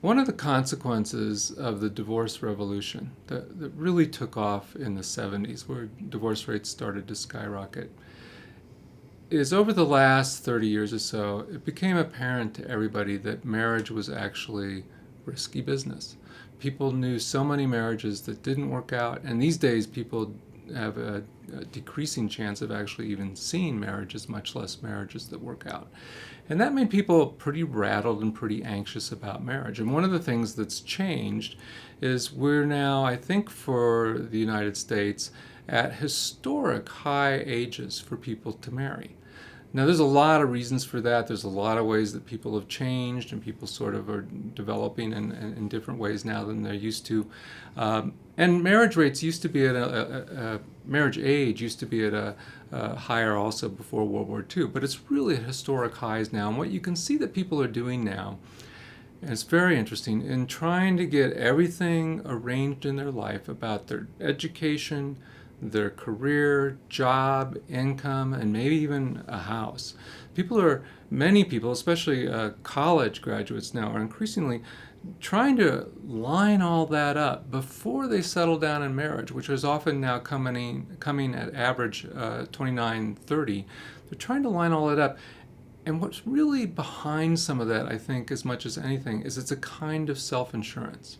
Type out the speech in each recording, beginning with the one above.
One of the consequences of the divorce revolution that really took off in the 70s, where divorce rates started to skyrocket, is over the last 30 years or so, it became apparent to everybody that marriage was actually risky business. People knew so many marriages that didn't work out, and these days people have a decreasing chance of actually even seeing marriages, much less marriages that work out. And that made people pretty rattled and pretty anxious about marriage. And one of the things that's changed is we're now, I think, for the United States, at historic high ages for people to marry. Now, there's a lot of reasons for that. There's a lot of ways that people have changed, and people sort of are developing in different ways now than they're used to. And marriage rates used to be at marriage age used to be at a higher also before World War II, but it's really at historic highs now. And what you can see that people are doing now, and it's very interesting, in trying to get everything arranged in their life about their education, their career, job, income, and maybe even a house. Many people, especially college graduates now, are increasingly trying to line all that up before they settle down in marriage, which is often now coming at average 29, 30. They're trying to line all that up. And what's really behind some of that, I think, as much as anything, is it's a kind of self-insurance.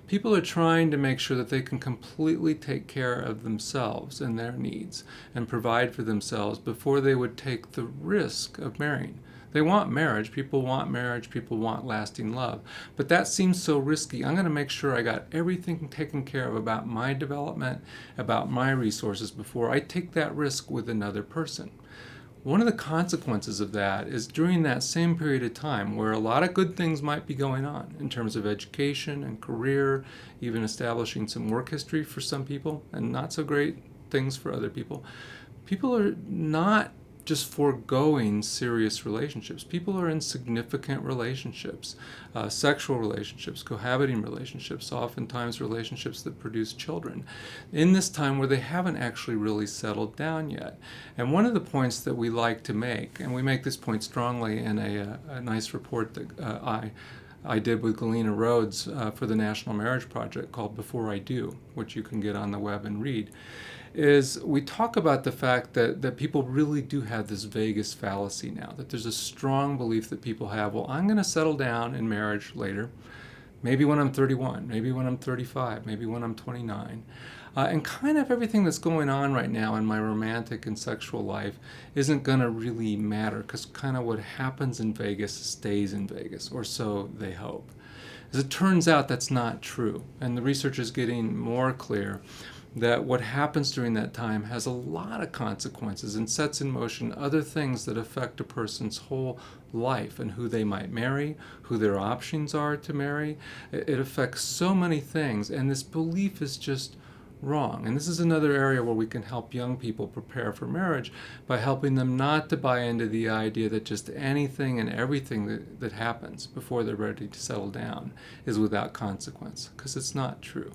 People are trying to make sure that they can completely take care of themselves and their needs and provide for themselves before they would take the risk of marrying. They want marriage, people want lasting love. But that seems so risky. I'm going to make sure I got everything taken care of about my development, about my resources before I take that risk with another person. One of the consequences of that is during that same period of time where a lot of good things might be going on in terms of education and career, even establishing some work history for some people, and not so great things for other people, people are not just foregoing serious relationships. People are in significant relationships, sexual relationships, cohabiting relationships, oftentimes relationships that produce children, in this time where they haven't actually really settled down yet. And one of the points that we like to make, and we make this point strongly in a nice report that I did with Galena Rhodes for the National Marriage Project called Before I Do, which you can get on the web and read, is we talk about the fact that people really do have this Vegas fallacy now, that there's a strong belief that people have, well, I'm going to settle down in marriage later, maybe when I'm 31, maybe when I'm 35, maybe when I'm 29. And kind of everything that's going on right now in my romantic and sexual life isn't going to really matter, because kind of what happens in Vegas stays in Vegas, or so they hope. As it turns out, that's not true, and the research is getting more clear that what happens during that time has a lot of consequences and sets in motion other things that affect a person's whole life and who they might marry, who their options are to marry. It affects so many things, and this belief is just wrong. And this is another area where we can help young people prepare for marriage by helping them not to buy into the idea that just anything and everything that happens before they're ready to settle down is without consequence, because it's not true.